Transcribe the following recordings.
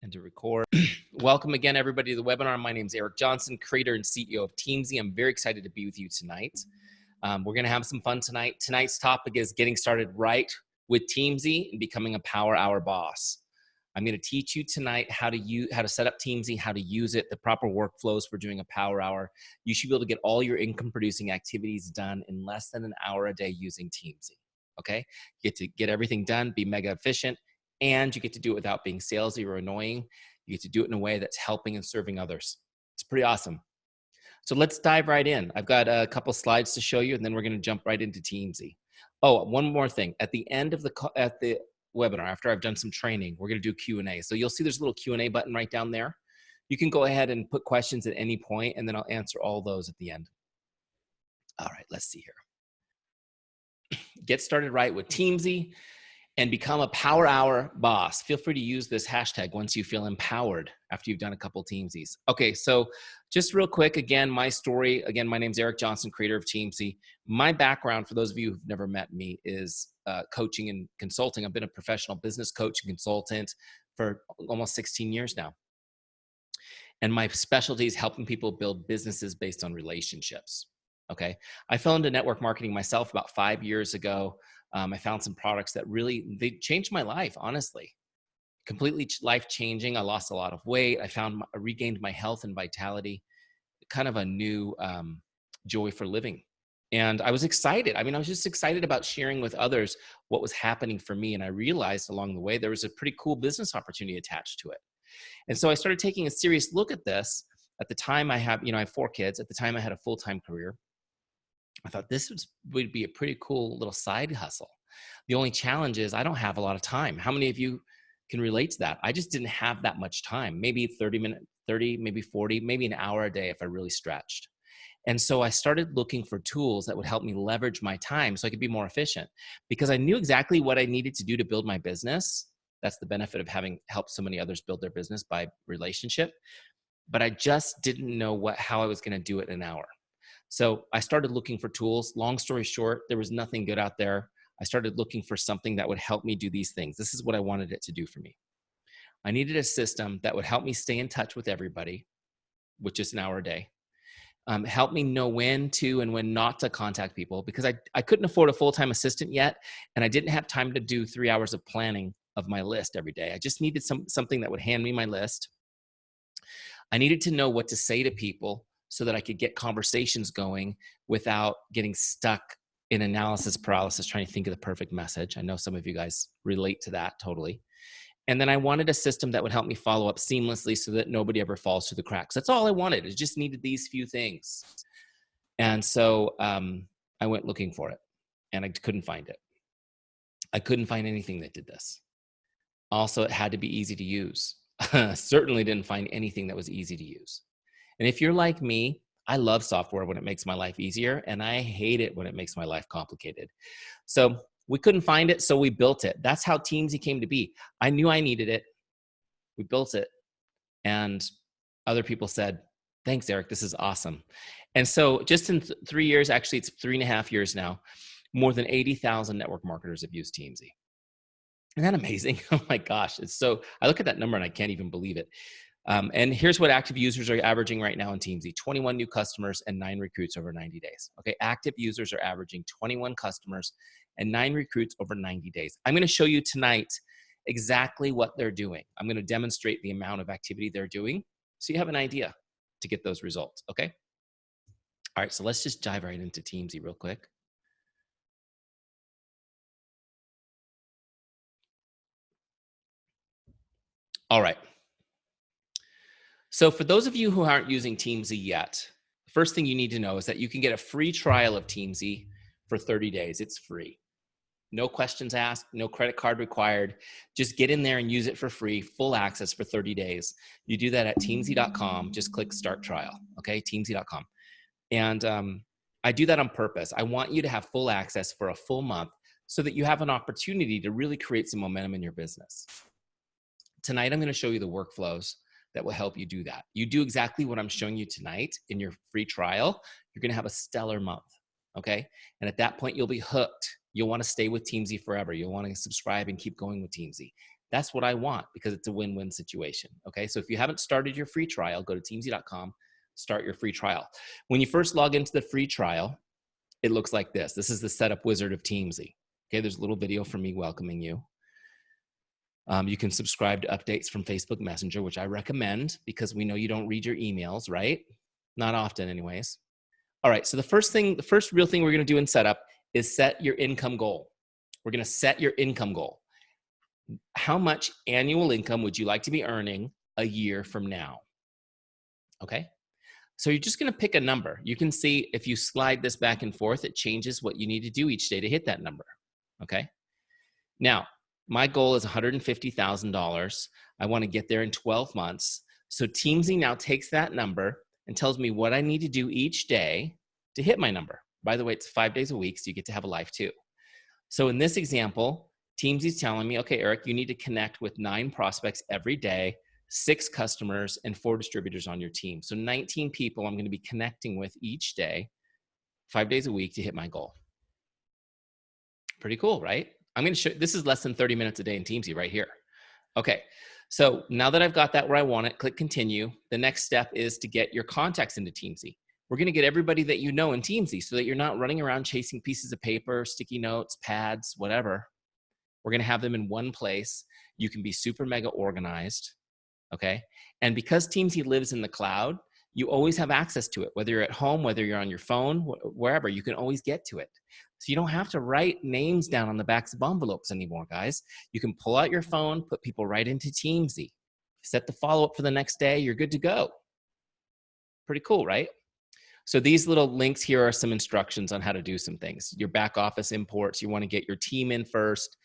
and to record. Welcome again, everybody, to the webinar. My name is Eric Johnson, creator and CEO of Teamzy. I'm very excited to be with you tonight. We're going to have some fun tonight. Tonight's topic is getting started right with Teamzy and becoming a Power Hour boss. I'm going to teach you tonight how to set up Teamzy, how to use it, the proper workflows for doing a Power Hour. You should be able to get all your income-producing activities done in less than an hour a day using Teamzy. Okay, you get to get everything done, be mega efficient, and you get to do it without being salesy or annoying. You get to do it in a way that's helping and serving others. It's pretty awesome. So let's dive right in. I've got a couple slides to show you, and then we're going to jump right into Teamzy. Oh, one more thing. At the end of the webinar, after I've done some training, we're going to do Q&A. So you'll see there's a little Q&A button right down there. You can go ahead and put questions at any point, and then I'll answer all those at the end. All right, let's see here. Get started right with Teamzy and become a Power Hour boss. Feel free to use this hashtag once you feel empowered after you've done a couple Teamzys. Okay, so just real quick, again, my story. Again, my name's Eric Johnson, creator of Teamzy. My background, for those of you who've never met me, is coaching and consulting. I've been a professional business coach and consultant for almost 16 years now. And my specialty is helping people build businesses based on relationships. Okay, I fell into network marketing myself about 5 years ago. I found some products that they changed my life, honestly. Completely life-changing. I lost a lot of weight. I regained my health and vitality, kind of a new joy for living. And I was excited. I mean, I was just excited about sharing with others what was happening for me. And I realized along the way, there was a pretty cool business opportunity attached to it. And so I started taking a serious look at this. At the time I have 4 kids. At the time I had a full-time career. I thought this would be a pretty cool little side hustle. The only challenge is I don't have a lot of time. How many of you can relate to that? I just didn't have that much time, maybe 30, maybe 40, maybe an hour a day if I really stretched. And so I started looking for tools that would help me leverage my time so I could be more efficient, because I knew exactly what I needed to do to build my business. That's the benefit of having helped so many others build their business by relationship. But I just didn't know how I was going to do it in an hour. So I started looking for tools. Long story short, there was nothing good out there. I started looking for something that would help me do these things. This is what I wanted it to do for me. I needed a system that would help me stay in touch with everybody, which is an hour a day. Help me know when to and when not to contact people, because I couldn't afford a full-time assistant yet, and I didn't have time to do 3 hours of planning of my list every day. I just needed something that would hand me my list. I needed to know what to say to people so that I could get conversations going without getting stuck in analysis paralysis, trying to think of the perfect message. I know some of you guys relate to that totally. And then I wanted a system that would help me follow up seamlessly so that nobody ever falls through the cracks. That's all I wanted. I just needed these few things. And so I went looking for it, and I couldn't find it. I couldn't find anything that did this. Also, it had to be easy to use. Certainly didn't find anything that was easy to use. And if you're like me, I love software when it makes my life easier, and I hate it when it makes my life complicated. So we couldn't find it, so we built it. That's how Teamzy came to be. I knew I needed it. We built it. And other people said, thanks, Eric, this is awesome. And so just in 3 years, actually it's 3.5 years now, more than 80,000 network marketers have used Teamzy. Isn't that amazing? Oh my gosh. I look at that number and I can't even believe it. And here's what active users are averaging right now in Teamzy: 21 new customers and 9 recruits over 90 days. Okay, active users are averaging 21 customers and 9 recruits over 90 days. I'm going to show you tonight exactly what they're doing. I'm going to demonstrate the amount of activity they're doing so you have an idea to get those results, okay? All right, so let's just dive right into Teamzy real quick. All right. So for those of you who aren't using Teamzy yet, the first thing you need to know is that you can get a free trial of Teamzy for 30 days. It's free. No questions asked, no credit card required. Just get in there and use it for free, full access for 30 days. You do that at teamzy.com. Just click start trial, okay? Teamzy.com. And I do that on purpose. I want you to have full access for a full month so that you have an opportunity to really create some momentum in your business. Tonight, I'm going to show you the workflows that will help you do that. You do exactly what I'm showing you tonight in your free trial. You're going to have a stellar month, okay? And at that point, you'll be hooked. You'll want to stay with Teamzy forever. You'll want to subscribe and keep going with Teamzy. That's what I want because it's a win-win situation. Okay, so if you haven't started your free trial, go to teamzy.com, start your free trial. When you first log into the free trial, it looks like this. This is the setup wizard of Teamzy. Okay, there's a little video from me welcoming you. You can subscribe to updates from Facebook Messenger, which I recommend because we know you don't read your emails, right? Not often anyways. All right, so the first real thing we're gonna do in setup is set your income goal. We're gonna set your income goal. How much annual income would you like to be earning a year from now? Okay, so you're just gonna pick a number. You can see if you slide this back and forth, it changes what you need to do each day to hit that number, okay? Now, my goal is $150,000. I wanna get there in 12 months. So Teamzy now takes that number and tells me what I need to do each day to hit my number. By the way, it's 5 days a week, so you get to have a life too. So in this example, Teamzy's telling me, okay, Eric, you need to connect with 9 prospects every day, 6 customers, and 4 distributors on your team. So 19 people I'm gonna be connecting with each day, 5 days a week to hit my goal. Pretty cool, right? I'm gonna show, this is less than 30 minutes a day in Teamzy right here. Okay, so now that I've got that where I want it, click continue. The next step is to get your contacts into Teamzy. We're gonna get everybody that you know in Teamzy so that you're not running around chasing pieces of paper, sticky notes, pads, whatever. We're gonna have them in one place. You can be super mega organized, okay? And because Teamzy lives in the cloud, you always have access to it, whether you're at home, whether you're on your phone, wherever, you can always get to it. So you don't have to write names down on the backs of envelopes anymore, guys. You can pull out your phone, put people right into Teamzy, set the follow-up for the next day, you're good to go. Pretty cool, right? So these little links here are some instructions on how to do some things. Your back office imports, you wanna get your team in first,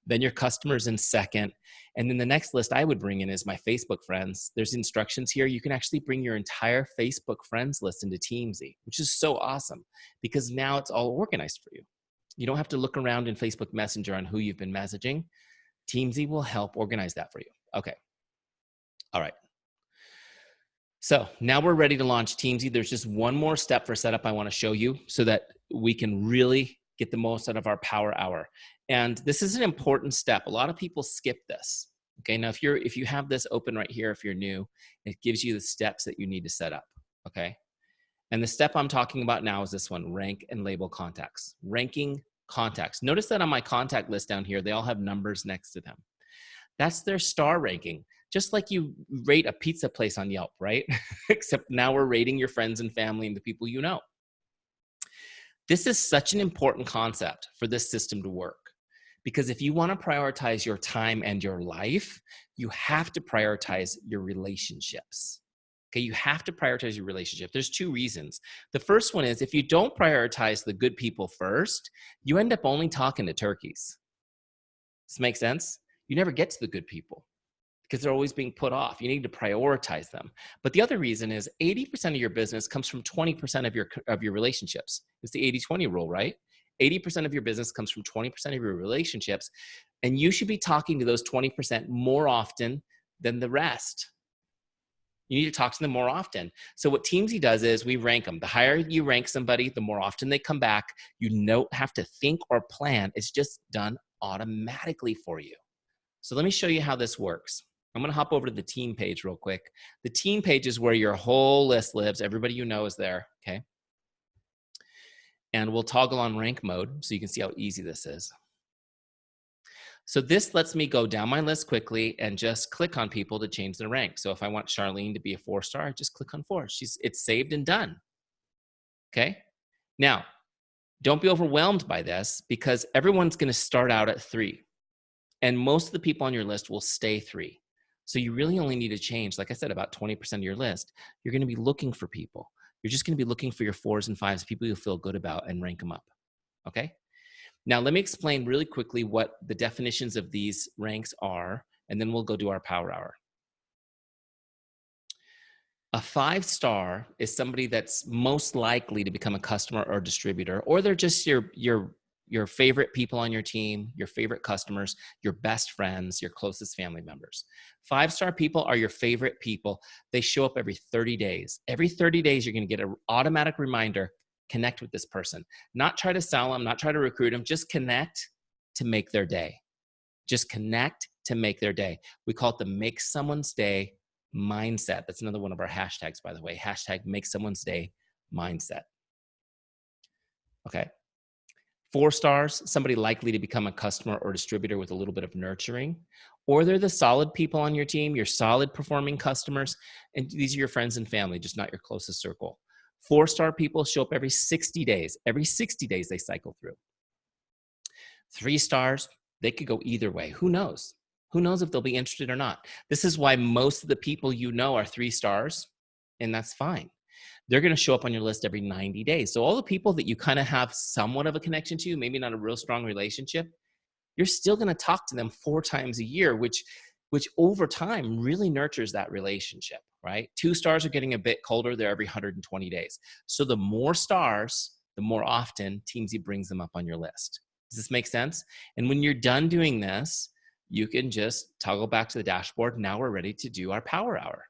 then your customers in second. And then the next list I would bring in is my Facebook friends. There's instructions here. You can actually bring your entire Facebook friends list into Teamzy, which is so awesome because now it's all organized for you. You don't have to look around in Facebook Messenger on who you've been messaging. Teamzy will help organize that for you. Okay. All right. So now we're ready to launch Teamzy. There's just one more step for setup I want to show you so that we can really get the most out of our power hour. And this is an important step. A lot of people skip this. Okay, now if you have this open right here, if you're new, it gives you the steps that you need to set up. Okay, and the step I'm talking about now is this one: rank and label contacts. Ranking contacts. Notice that on my contact list down here, they all have numbers next to them. That's their star ranking. Just like you rate a pizza place on Yelp, right? Except now we're rating your friends and family and the people you know. This is such an important concept for this system to work. Because if you want to prioritize your time and your life, you have to prioritize your relationships. Okay, you have to prioritize your relationship. There's 2 reasons. The first one is if you don't prioritize the good people first, you end up only talking to turkeys. Does this make sense? You never get to the good people because they're always being put off. You need to prioritize them. But the other reason is 80% of your business comes from 20% of your relationships. It's the 80-20 rule, right? 80% of your business comes from 20% of your relationships, and you should be talking to those 20% more often than the rest. You need to talk to them more often. So what Teamzy does is we rank them. The higher you rank somebody, the more often they come back. You don't have to think or plan. It's just done automatically for you. So let me show you how this works. I'm gonna hop over to the team page real quick. The team page is where your whole list lives. Everybody you know is there, okay? And we'll toggle on rank mode so you can see how easy this is. So this lets me go down my list quickly and just click on people to change their rank. So if I want Charlene to be a 4-star, I just click on 4. It's saved and done, okay? Now, don't be overwhelmed by this because everyone's gonna start out at 3. And most of the people on your list will stay 3. So you really only need to change, like I said, about 20% of your list. You're gonna be looking for people. You're just gonna be looking for your 4s and 5s, people you feel good about, and rank them up, okay? Now let me explain really quickly what the definitions of these ranks are, and then we'll go do our power hour. A 5-star is somebody that's most likely to become a customer or distributor, or they're just your favorite people on your team, your favorite customers, your best friends, your closest family members. 5-star people are your favorite people. They show up every 30 days. Every 30 days, you're gonna get an automatic reminder, connect with this person. Not try to sell them, not try to recruit them, just connect to make their day. Just connect to make their day. We call it the make someone's day mindset. That's another one of our hashtags, by the way. Hashtag make someone's day mindset. Okay. 4 stars, somebody likely to become a customer or distributor with a little bit of nurturing, or they're the solid people on your team, your solid performing customers, and these are your friends and family, just not your closest circle. 4-star people show up every 60 days. Every 60 days they cycle through. 3 stars, they could go either way. Who knows? Who knows if they'll be interested or not? This is why most of the people you know are 3 stars, and that's fine. They're going to show up on your list every 90 days. So all the people that you kind of have somewhat of a connection to, maybe not a real strong relationship, you're still going to talk to them 4 times a year, which over time really nurtures that relationship, right? 2 stars are getting a bit colder. They're every 120 days. So the more stars, the more often Teamzy brings them up on your list. Does this make sense? And when you're done doing this, you can just toggle back to the dashboard. Now we're ready to do our power hour.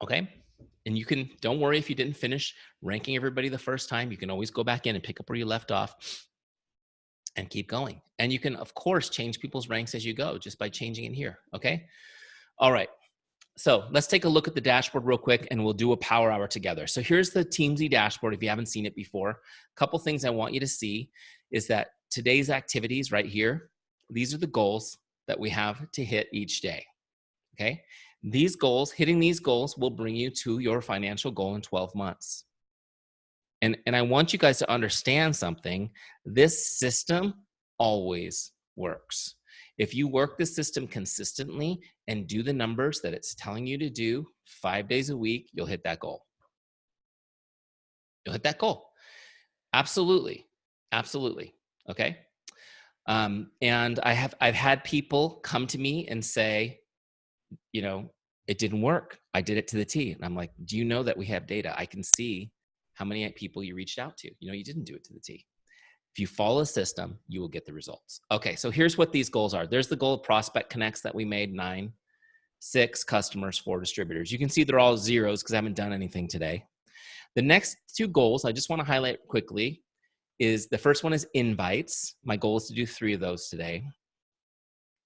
Okay. And you can, don't worry if you didn't finish ranking everybody the first time, you can always go back in and pick up where you left off and keep going. And you can, of course, change people's ranks as you go just by changing it here. Okay. All right. So let's take a look at the dashboard real quick and we'll do a power hour together. So here's the Teamzy dashboard. If you haven't seen it before, a couple things I want you to see is that today's activities right here, these are the goals that we have to hit each day. Okay. These goals, hitting these goals will bring you to your financial goal in 12 months. And I want you guys to understand something. This system always works. If you work the system consistently and do the numbers that it's telling you to do 5 days a week, you'll hit that goal. You'll hit that goal. Absolutely. Absolutely. Okay. And I've had people come to me and say, you know, it didn't work. I did it to the T. And I'm like, do you know that we have data? I can see how many people you reached out to. You know, you didn't do it to the T. If you follow a system, you will get the results. Okay, so here's what these goals are. There's the goal of prospect connects that we made, 9, 6 customers, 4 distributors. You can see they're all zeros because I haven't done anything today. The next 2 goals I just want to highlight quickly is the first one is invites. My goal is to do 3 of those today.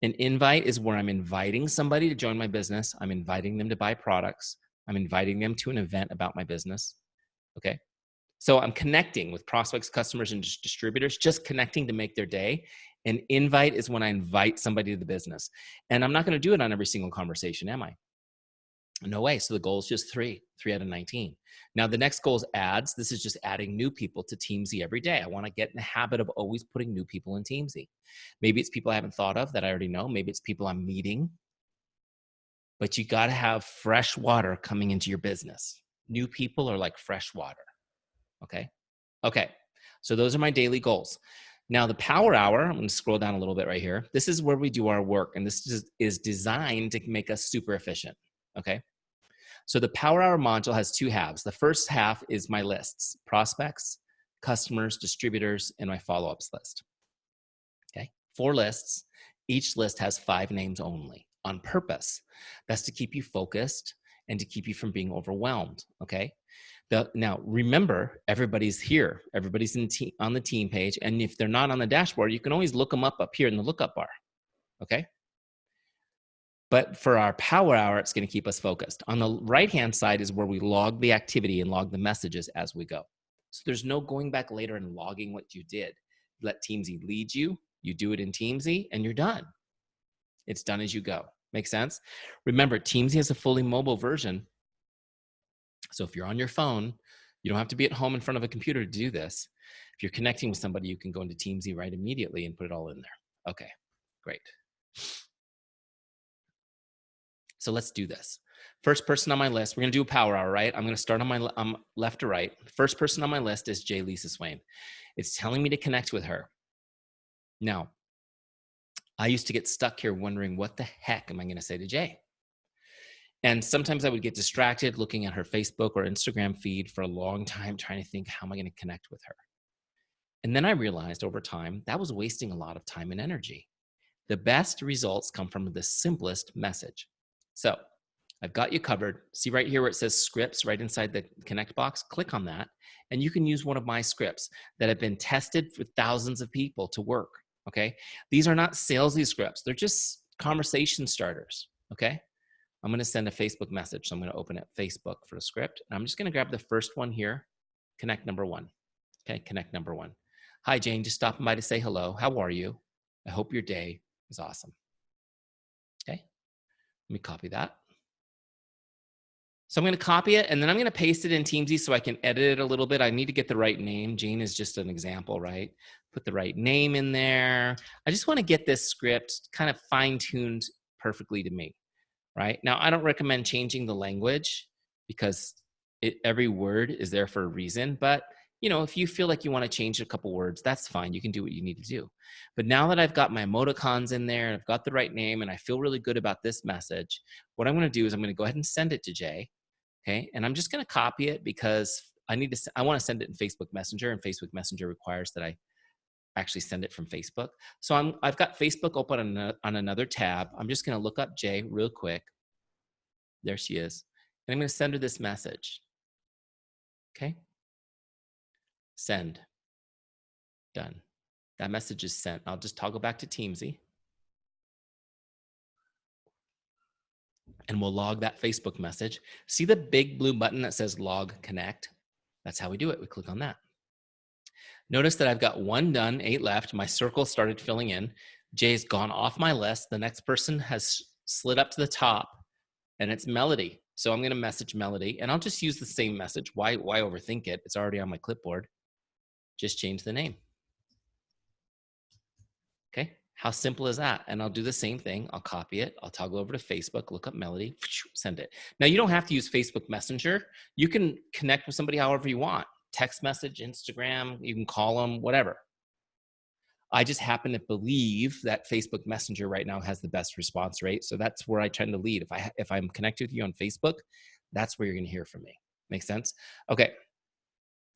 An invite is where I'm inviting somebody to join my business. I'm inviting them to buy products. I'm inviting them to an event about my business. Okay. So I'm connecting with prospects, customers, and distributors, just connecting to make their day. An invite is when I invite somebody to the business. And I'm not going to do it on every single conversation, am I? No way. So the goal is just 3 out of 19. Now, the next goal is ads. This is just adding new people to Teamzy every day. I want to get in the habit of always putting new people in Teamzy. Maybe it's people I haven't thought of that I already know. Maybe it's people I'm meeting. But you got to have fresh water coming into your business. New people are like fresh water. Okay. Okay. So those are my daily goals. Now the power hour, I'm going to scroll down a little bit right here. This is where we do our work. And this is designed to make us super efficient. Okay. So the power hour module has 2 halves. The first half is my lists, prospects, customers, distributors, and my follow-ups list. Okay. 4 lists. Each list has 5 names only on purpose. That's to keep you focused and to keep you from being overwhelmed. Okay. Now, remember, everybody's here. Everybody's on the team page. And if they're not on the dashboard, you can always look them up here in the lookup bar. Okay. But for our power hour, it's going to keep us focused. On the right-hand side is where we log the activity and log the messages as we go. So there's no going back later and logging what you did. Let Teamzy lead you. You do it in Teamzy and you're done. It's done as you go. Make sense? Remember, Teamzy has a fully mobile version. So if you're on your phone, you don't have to be at home in front of a computer to do this. If you're connecting with somebody, you can go into Teamzy right immediately and put it all in there. Okay, great. So let's do this. First person on my list, we're going to do a power hour, right? I'm going to start on my left to right. First person on my list is J. Lisa Swain. It's telling me to connect with her. Now, I used to get stuck here wondering what the heck am I going to say to Jay? And sometimes I would get distracted looking at her Facebook or Instagram feed for a long time, trying to think, how am I going to connect with her? And then I realized over time that was wasting a lot of time and energy. The best results come from the simplest message. So I've got you covered. See right here where it says scripts right inside the connect box? Click on that. And you can use one of my scripts that have been tested for thousands of people to work. okay? These are not salesy scripts. They're just conversation starters, okay? I'm going to send a Facebook message. So I'm going to open up Facebook for the script. And I'm just going to grab the first one here, connect number 1. Okay, connect number 1. Hi, Jane, just stopping by to say hello. How are you? I hope your day is awesome. Okay, let me copy that. So I'm going to copy it, and then I'm going to paste it in Teamzy so I can edit it a little bit. I need to get the right name. Jane is just an example, right? Put the right name in there. I just want to get this script kind of fine-tuned perfectly to me, right? Now, I don't recommend changing the language because every word is there for a reason. But, you know, if you feel like you want to change a couple words, that's fine. You can do what you need to do. But now that I've got my emoticons in there, and I've got the right name, and I feel really good about this message, what I'm going to do is I'm going to go ahead and send it to Jay. Okay, and I'm just going to copy it because I want to send it in Facebook Messenger, and Facebook Messenger requires that I actually send it from Facebook. So I've got Facebook open on another tab. I'm just going to look up Jay real quick. There she is. And I'm going to send her this message. Okay, send. Done. That message is sent. I'll just toggle back to Teamzy. And we'll log that Facebook message. See the big blue button that says log connect? That's how we do it. We click on that. Notice that I've got 1 done, 8 left. My circle started filling in. Jay's gone off my list. The next person has slid up to the top, and it's Melody. So I'm going to message Melody, and I'll just use the same message. Why overthink it? It's already on my clipboard. Just change the name. Okay, how simple is that? And I'll do the same thing. I'll copy it. I'll toggle over to Facebook, look up Melody, send it. Now, you don't have to use Facebook Messenger. You can connect with somebody however you want. Text message, Instagram, you can call them, whatever. I just happen to believe that Facebook Messenger right now has the best response rate. So that's where I tend to lead. If I'm connected with you on Facebook, that's where you're going to hear from me. Make sense? Okay.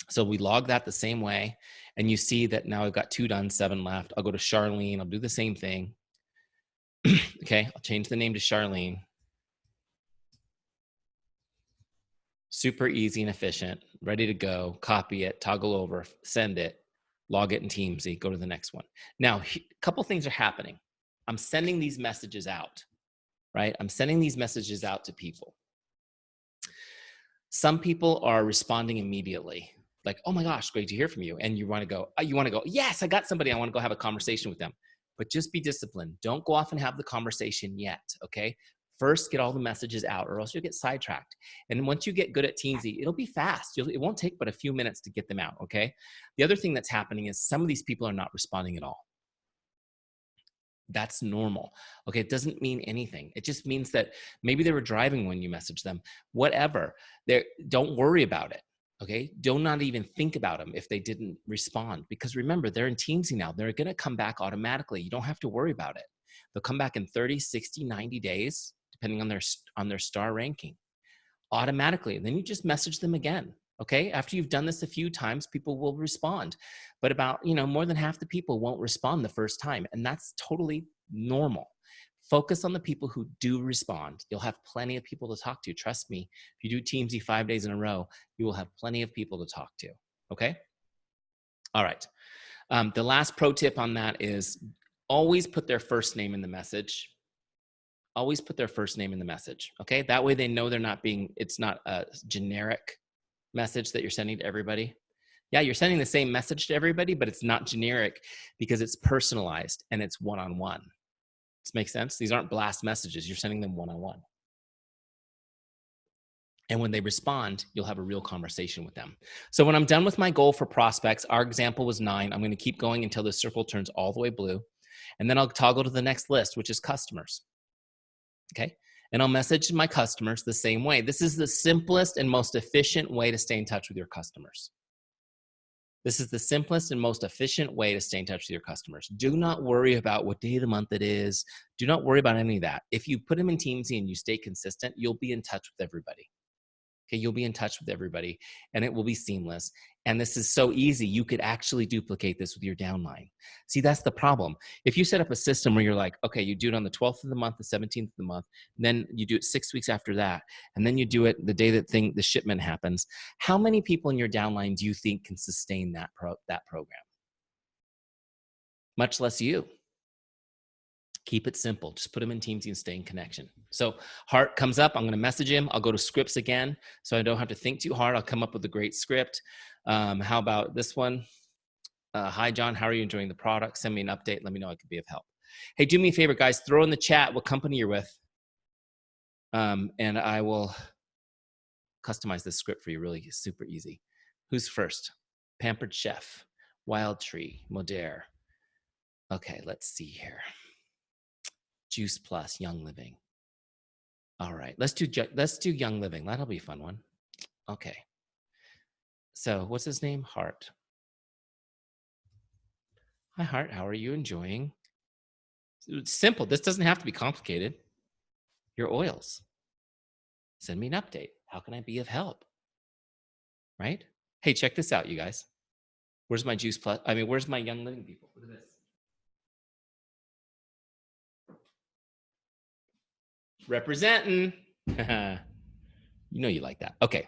So we log that the same way. And you see that now I've got 2 done, 7 left. I'll go to Charlene. I'll do the same thing. Okay. I'll change the name to Charlene. Super easy and efficient. Ready to go. Copy it, toggle over, send it, log it in Teamzy, go to the next one. Now, a couple things are happening. I'm sending these messages out, right? I'm sending these messages out to people. Some people are responding immediately, like, oh my gosh, great to hear from you. And you want to go, yes, I got somebody. I want to go have a conversation with them. But just be disciplined. Don't go off and have the conversation yet, okay? First, get all the messages out, or else you'll get sidetracked. And once you get good at Teamzy, it'll be fast. It won't take but a few minutes to get them out, okay? The other thing that's happening is some of these people are not responding at all. That's normal, okay? It doesn't mean anything. It just means that maybe they were driving when you messaged them, whatever. Don't worry about it, okay? Do not even think about them if they didn't respond, because remember, they're in Teamzy now. They're gonna come back automatically. You don't have to worry about it. They'll come back in 30, 60, 90 days, depending on their star ranking, automatically. And then you just message them again, okay? After you've done this a few times, people will respond. But about, more than half the people won't respond the first time. And that's totally normal. Focus on the people who do respond. You'll have plenty of people to talk to. Trust me, if you do Teamzy 5 days in a row, you will have plenty of people to talk to, okay? All right. The last pro tip on that is always put their first name in the message. Always put their first name in the message, okay? That way they know it's not a generic message that you're sending to everybody. Yeah, you're sending the same message to everybody, but it's not generic because it's personalized and it's one-on-one. Does this make sense? These aren't blast messages. You're sending them one-on-one. And when they respond, you'll have a real conversation with them. So when I'm done with my goal for prospects, our example was 9. I'm going to keep going until the circle turns all the way blue. And then I'll toggle to the next list, which is customers. Okay. And I'll message my customers the same way. This is the simplest and most efficient way to stay in touch with your customers. This is the simplest and most efficient way to stay in touch with your customers. Do not worry about what day of the month it is. Do not worry about any of that. If you put them in Teamzy and you stay consistent, you'll be in touch with everybody. Okay, you'll be in touch with everybody and it will be seamless. And this is so easy. You could actually duplicate this with your downline. See, that's the problem. If you set up a system where you're like, okay, you do it on the 12th of the month, the 17th of the month, then you do it 6 weeks after that, and then you do it the day that the shipment happens. How many people in your downline do you think can sustain that program? much less you. Keep it simple. Just put them in Teamzy and stay in connection. So Hart comes up. I'm going to message him. I'll go to scripts again so I don't have to think too hard. I'll come up with a great script. How about this one? Hi, John. How are you enjoying the product? Send me an update. Let me know I could be of help. Hey, do me a favor, guys. Throw in the chat what company you're with. And I will customize this script for you. Really super easy. Who's first? Pampered Chef, Wild Tree, Modere. Okay, let's see here. Juice Plus, Young Living. All right, let's do Young Living. That'll be a fun one. Okay. So what's his name? Hart. Hi, Hart. How are you enjoying? It's simple. This doesn't have to be complicated. Your oils. Send me an update. How can I be of help? Right? Hey, check this out, you guys. Where's my Juice Plus? I mean, where's my Young Living people? Look at this. Representing. You know you like that. Okay.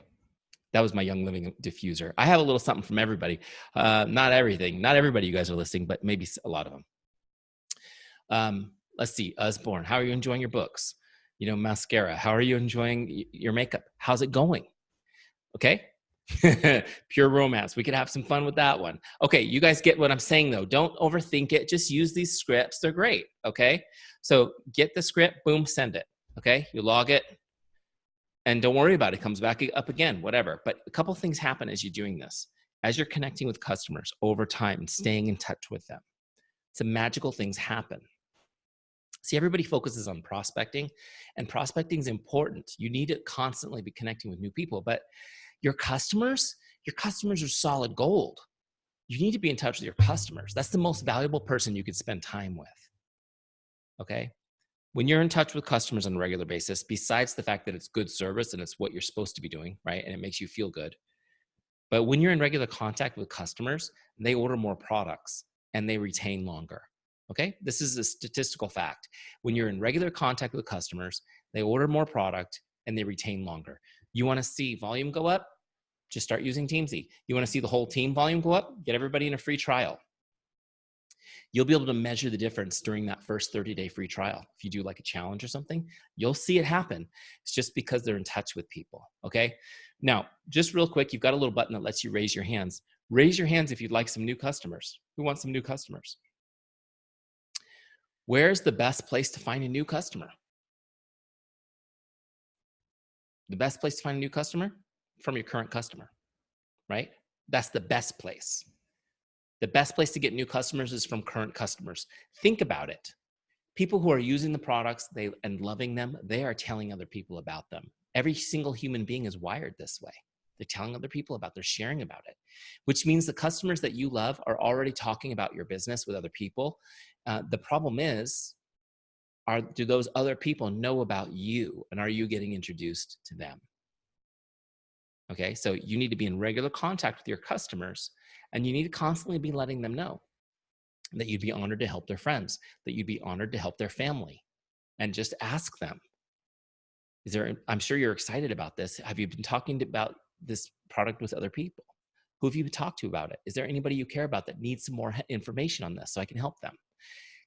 That was my Young Living diffuser. I have a little something from everybody. Not everything. Not everybody you guys are listening, but maybe a lot of them. Let's see. Usborne, how are you enjoying your books? You know, Mascara, how are you enjoying your makeup? How's it going? Okay. Pure Romance. We could have some fun with that one. Okay. You guys get what I'm saying, though. Don't overthink it. Just use these scripts. They're great. Okay. So get the script. Boom. Send it. Okay. You log it. And don't worry about it. It comes back up again, whatever. But a couple things happen as you're doing this. As you're connecting with customers over time and staying in touch with them, some magical things happen. See, everybody focuses on prospecting, and prospecting is important. You need to constantly be connecting with new people, but your customers are solid gold. You need to be in touch with your customers. That's the most valuable person you could spend time with. Okay? When you're in touch with customers on a regular basis, besides the fact that it's good service and it's what you're supposed to be doing, right? And it makes you feel good. But when you're in regular contact with customers, they order more products and they retain longer. Okay? This is a statistical fact. When you're in regular contact with customers, they order more product and they retain longer. You want to see volume go up? Just start using Teamzy. You want to see the whole team volume go up? Get everybody in a free trial. You'll be able to measure the difference during that first 30-day free trial. If you do like a challenge or something, you'll see it happen. It's just because they're in touch with people, okay? Now, just real quick, you've got a little button that lets you raise your hands. Raise your hands if you'd like some new customers. Who wants some new customers? Where's the best place to find a new customer? The best place to find a new customer? From your current customer, right? That's the best place. The best place to get new customers is from current customers. Think about it. People who are using the products and loving them, they are telling other people about them. Every single human being is wired this way. They're telling other people about, they're sharing about it, which means the customers that you love are already talking about your business with other people. The problem is, do those other people know about you, and are you getting introduced to them? Okay, so you need to be in regular contact with your customers, and you need to constantly be letting them know that you'd be honored to help their friends, that you'd be honored to help their family, and just ask them, I'm sure you're excited about this. Have you been talking about this product with other people? Who have you talked to about it? Is there anybody you care about that needs some more information on this so I can help them?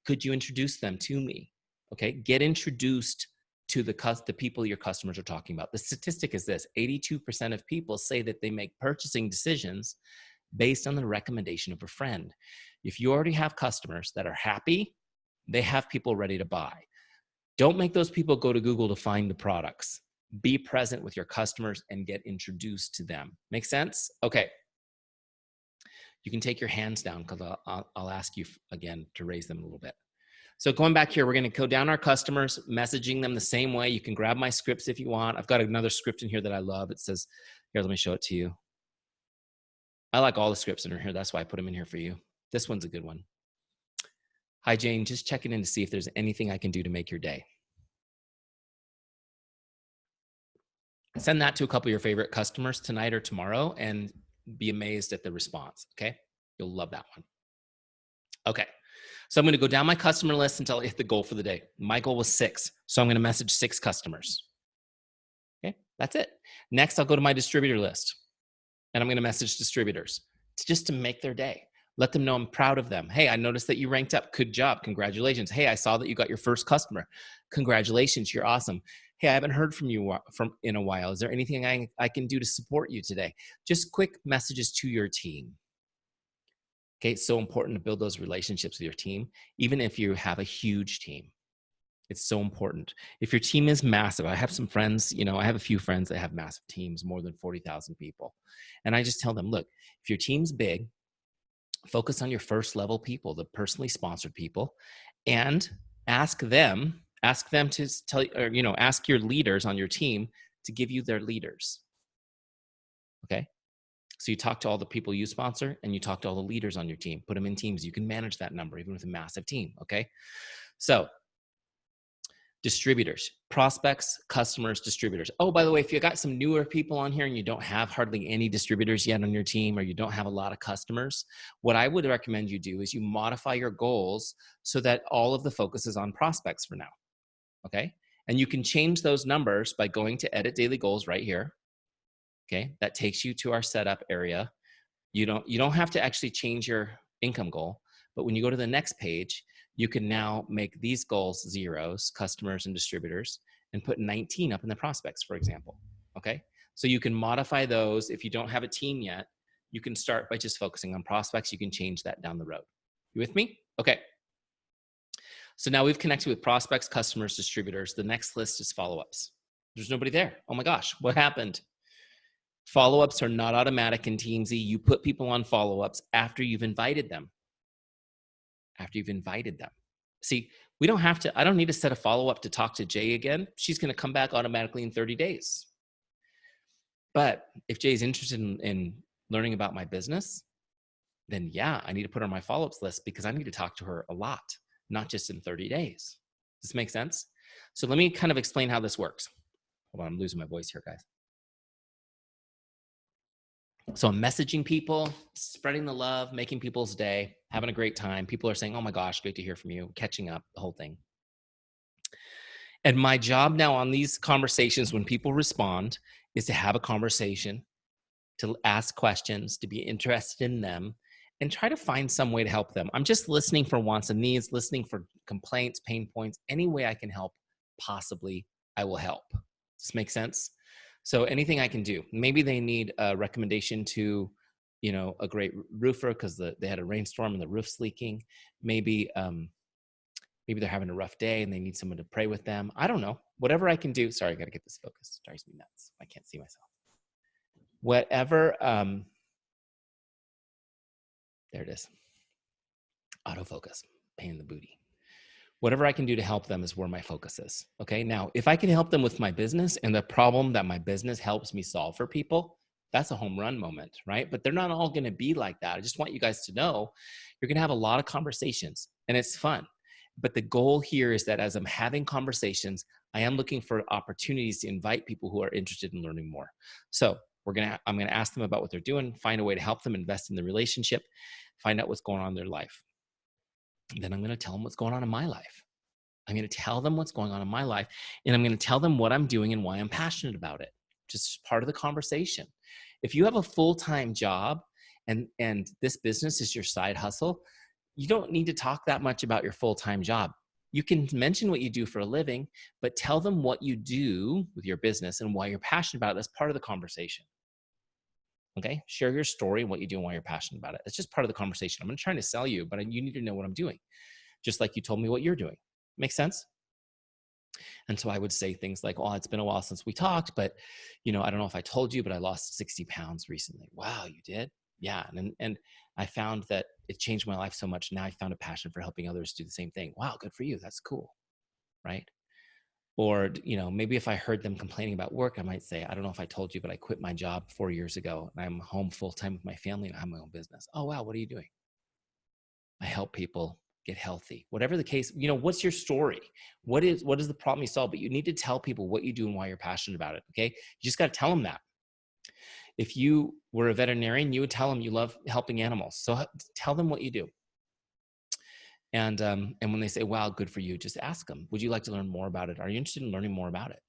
Could you introduce them to me? Okay, get introduced to the people your customers are talking about. The statistic is this: 82% of people say that they make purchasing decisions based on the recommendation of a friend. If you already have customers that are happy, they have people ready to buy. Don't make those people go to Google to find the products. Be present with your customers and get introduced to them. Make sense? Okay. You can take your hands down because I'll ask you again to raise them a little bit. So going back here, we're going to go down our customers, messaging them the same way. You can grab my scripts if you want. I've got another script in here that I love. It says, here, let me show it to you. I like all the scripts in here. That's why I put them in here for you. This one's a good one. Hi, Jane. Just checking in to see if there's anything I can do to make your day. Send that to a couple of your favorite customers tonight or tomorrow and be amazed at the response, okay? You'll love that one. Okay, so I'm going to go down my customer list until I hit the goal for the day. My goal was 6, so I'm going to message 6 customers. Okay, that's it. Next, I'll go to my distributor list, and I'm going to message distributors just to make their day. Let them know I'm proud of them. Hey, I noticed that you ranked up. Good job. Congratulations. Hey, I saw that you got your first customer. Congratulations. You're awesome. Hey, I haven't heard from you from in a while. Is there anything I can do to support you today? Just quick messages to your team. Okay, it's so important to build those relationships with your team, even if you have a huge team. It's so important. If your team is massive, I have some friends, I have a few friends that have massive teams, more than 40,000 people. And I just tell them, look, if your team's big, focus on your first level people, the personally sponsored people, and ask them to tell you, or ask your leaders on your team to give you their leaders. Okay. So you talk to all the people you sponsor and you talk to all the leaders on your team, put them in teams. You can manage that number even with a massive team. Okay. So distributors, prospects, customers, distributors. Oh, by the way, if you got some newer people on here and you don't have hardly any distributors yet on your team, or you don't have a lot of customers, what I would recommend you do is you modify your goals so that all of the focus is on prospects for now. Okay. And you can change those numbers by going to edit daily goals right here. Okay. That takes you to our setup area. You don't have to actually change your income goal, but when you go to the next page, you can now make these goals zeros, customers and distributors, and put 19 up in the prospects, for example. Okay. So you can modify those. If you don't have a team yet, you can start by just focusing on prospects. You can change that down the road. You with me? Okay. So now we've connected with prospects, customers, distributors. The next list is follow-ups. There's nobody there. Oh my gosh, what happened? Follow-ups are not automatic in Teamzy. You put people on follow-ups after you've invited them. After you've invited them. See, I don't need to set a follow-up to talk to Jay again. She's going to come back automatically in 30 days. But if Jay's interested in learning about my business, then yeah, I need to put her on my follow-ups list because I need to talk to her a lot, not just in 30 days. Does this make sense? So let me kind of explain how this works. Hold on, I'm losing my voice here, guys. So I'm messaging people, spreading the love, making people's day, having a great time. People are saying, oh my gosh, great to hear from you, catching up, the whole thing. And my job now on these conversations, when people respond, is to have a conversation, to ask questions, to be interested in them, and try to find some way to help them. I'm just listening for wants and needs, listening for complaints, pain points. Any way I can help, possibly, I will help. Does this make sense? So anything I can do. Maybe they need a recommendation to, a great roofer because they had a rainstorm and the roof's leaking. Maybe they're having a rough day and they need someone to pray with them. I don't know. Whatever I can do. Sorry, I got to get this focused. It drives me nuts. I can't see myself. Whatever. There it is. Autofocus. Pain in the booty. Whatever I can do to help them is where my focus is. Okay. Now, if I can help them with my business and the problem that my business helps me solve for people, that's a home run moment, right? But they're not all going to be like that. I just want you guys to know you're going to have a lot of conversations and it's fun. But the goal here is that as I'm having conversations, I am looking for opportunities to invite people who are interested in learning more. So I'm going to ask them about what they're doing, find a way to help them invest in the relationship, find out what's going on in their life. Then I'm going to tell them what's going on in my life. I'm going to tell them what's going on in my life, and I'm going to tell them what I'm doing and why I'm passionate about it. Just part of the conversation. If you have a full-time job and this business is your side hustle, you don't need to talk that much about your full-time job. You can mention what you do for a living, but tell them what you do with your business and why you're passionate about it. That's part of the conversation. Okay? Share your story and what you do and why you're passionate about it. It's just part of the conversation. I'm not trying to sell you, but you need to know what I'm doing. Just like you told me what you're doing. Makes sense? And so I would say things like, oh, it's been a while since we talked, but I don't know if I told you, but I lost 60 pounds recently. Wow, you did? Yeah. And I found that it changed my life so much. Now I found a passion for helping others do the same thing. Wow, good for you. That's cool. Right. Or, maybe if I heard them complaining about work, I might say, I don't know if I told you, but I quit my job 4 years ago and I'm home full time with my family and I have my own business. Oh, wow. What are you doing? I help people get healthy. Whatever the case, what's your story? What is the problem you solve? But you need to tell people what you do and why you're passionate about it. Okay. You just got to tell them that. If you were a veterinarian, you would tell them you love helping animals. So tell them what you do. And when they say, wow, good for you, just ask them, would you like to learn more about it? Are you interested in learning more about it?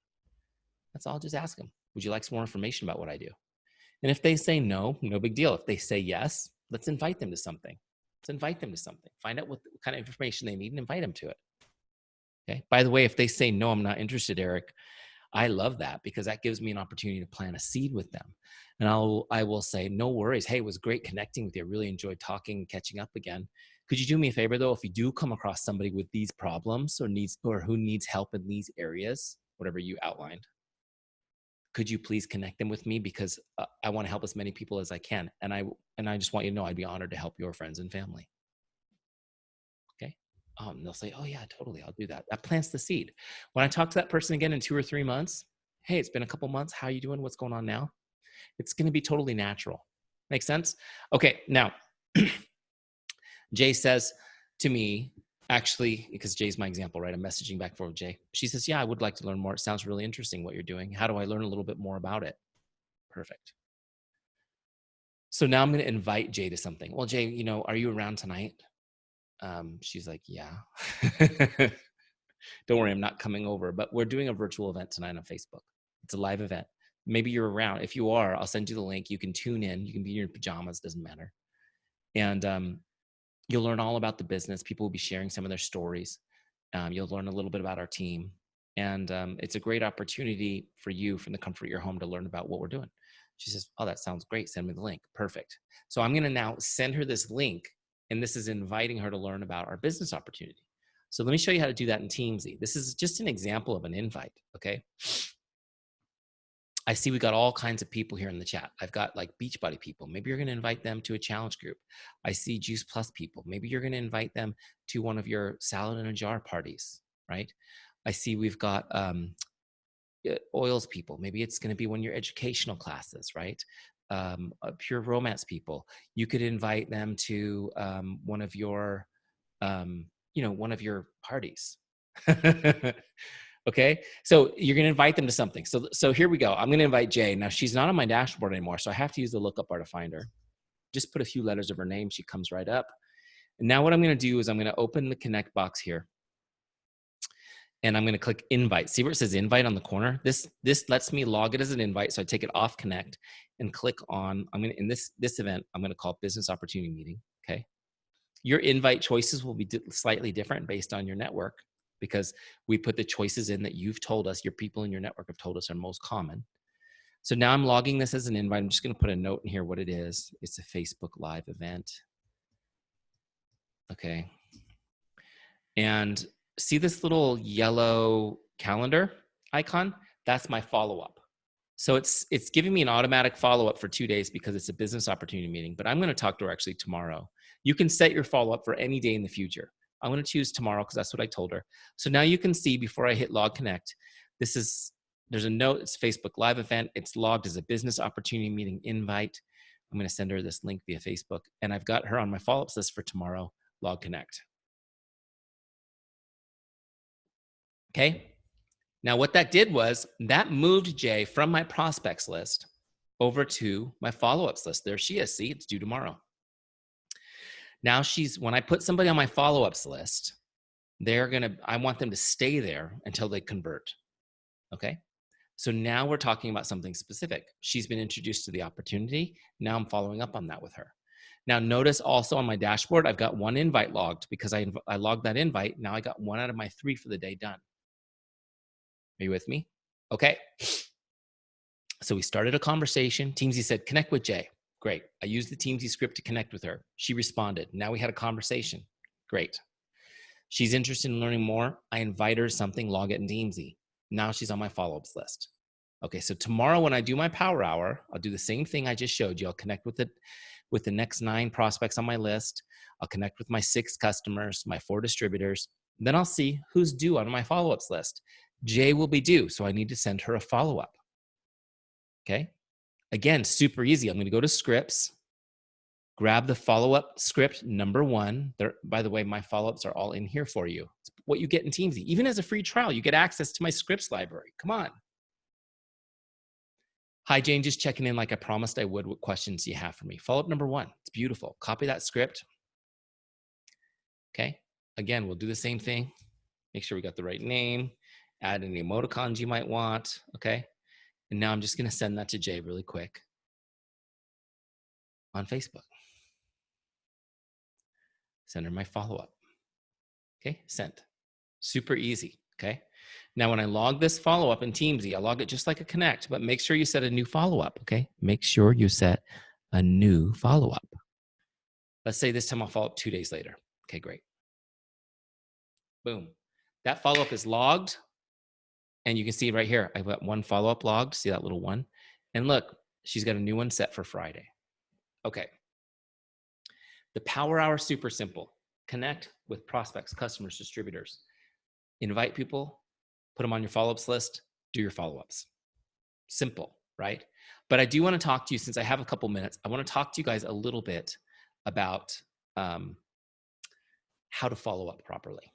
That's all. Just ask them. Would you like some more information about what I do? And if they say no, no big deal. If they say yes, let's invite them to something. Let's invite them to something. Find out what kind of information they need and invite them to it. Okay. By the way, if they say, no, I'm not interested, Eric, I love that because that gives me an opportunity to plant a seed with them. And I will say, no worries. Hey, it was great connecting with you. I really enjoyed talking and catching up again. Could you do me a favor though? If you do come across somebody with these problems or who needs help in these areas, whatever you outlined, could you please connect them with me? Because I want to help as many people as I can. And I just want you to know I'd be honored to help your friends and family. Okay. And they'll say, oh yeah, totally. I'll do that. That plants the seed. When I talk to that person again in 2 or 3 months, hey, it's been a couple months. How are you doing? What's going on now? It's going to be totally natural. Make sense? Okay. Now, Jay says to me, actually, because Jay's my example, right? I'm messaging back and forth with Jay. She says, yeah, I would like to learn more. It sounds really interesting what you're doing. How do I learn a little bit more about it? Perfect. So now I'm going to invite Jay to something. Well, Jay, are you around tonight? She's like, yeah. Don't worry, I'm not coming over, but we're doing a virtual event tonight on Facebook. It's a live event. Maybe you're around. If you are, I'll send you the link. You can tune in. You can be in your pajamas, doesn't matter. And you'll learn all about the business. People will be sharing some of their stories. You'll learn a little bit about our team. And it's a great opportunity for you from the comfort of your home to learn about what we're doing. She says, oh, that sounds great. Send me the link. Perfect. So I'm going to now send her this link. And this is inviting her to learn about our business opportunity. So let me show you how to do that in Teamzy. This is just an example of an invite, okay? I see we got all kinds of people here in the chat. I've got like Beachbody people. Maybe you're going to invite them to a challenge group. I see Juice Plus people. Maybe you're going to invite them to one of your salad in a jar parties, right? I see we've got oils people. Maybe it's going to be one of your educational classes, right? Pure romance people. You could invite them to one of your parties. Okay. So you're going to invite them to something. So here we go. I'm going to invite Jay. Now she's not on my dashboard anymore. So I have to use the lookup bar to find her. Just put a few letters of her name. She comes right up. And now what I'm going to do is I'm going to open the connect box here. And I'm going to click invite. See where it says invite on the corner? This lets me log it as an invite. So I take it off connect and click on, in this event, I'm going to call it business opportunity meeting. Okay. Your invite choices will be slightly different based on your network because we put the choices in that you've told us, your people in your network have told us are most common. So now I'm logging this as an invite. I'm just going to put a note in here what it is. It's a Facebook Live event. Okay. And see this little yellow calendar icon? That's my follow-up. So it's giving me an automatic follow-up for 2 days because it's a business opportunity meeting, but I'm going to talk to her actually tomorrow. You can set your follow-up for any day in the future. I'm going to choose tomorrow because that's what I told her. So now you can see before I hit log connect, there's a note, it's Facebook Live event. It's logged as a business opportunity meeting invite. I'm going to send her this link via Facebook and I've got her on my follow-ups list for tomorrow, log connect. Okay. Now what that did was that moved Jay from my prospects list over to my follow-ups list. There she is. See, it's due tomorrow. Now when I put somebody on my follow-ups list, I want them to stay there until they convert. Okay. So now we're talking about something specific. She's been introduced to the opportunity. Now I'm following up on that with her. Now notice also on my dashboard, I've got 1 invite logged because I logged that invite. Now I got 1 out of my 3 for the day done. Are you with me? Okay. So we started a conversation. Teamzy said, connect with Jay. Great. I used the Teamzy script to connect with her. She responded. Now we had a conversation. Great. She's interested in learning more. I invite her to something, log it in Teamzy. Now she's on my follow-ups list. Okay, so tomorrow when I do my power hour, I'll do the same thing I just showed you. I'll connect with the next 9 prospects on my list. I'll connect with my 6 customers, my 4 distributors. Then I'll see who's due on my follow-ups list. Jay will be due, so I need to send her a follow-up. Okay. Again, super easy. I'm going to go to scripts, grab the follow-up script number 1. By the way, my follow-ups are all in here for you. It's what you get in Teamzy. Even as a free trial, you get access to my scripts library. Come on. Hi, Jane, just checking in like I promised I would. What questions do you have for me? Follow-up number 1. It's beautiful. Copy that script. Okay. Again, we'll do the same thing. Make sure we got the right name. Add any emoticons you might want. Okay. And now I'm just going to send that to Jay really quick on Facebook. Send her my follow-up. Okay, sent. Super easy, okay? Now, when I log this follow-up in Teamzy, I log it just like a connect, but make sure you set a new follow-up, okay? Make sure you set a new follow-up. Let's say this time I'll follow up 2 days later. Okay, great. Boom. That follow-up is logged, and you can see right here, I've got one follow-up logged. See that little one? And look, she's got a new one set for Friday. Okay. The Power Hour is super simple. Connect with prospects, customers, distributors. Invite people, put them on your follow-ups list, do your follow-ups. Simple, right? But I do want to talk to you, since I have a couple minutes, I want to talk to you guys a little bit about how to follow up properly.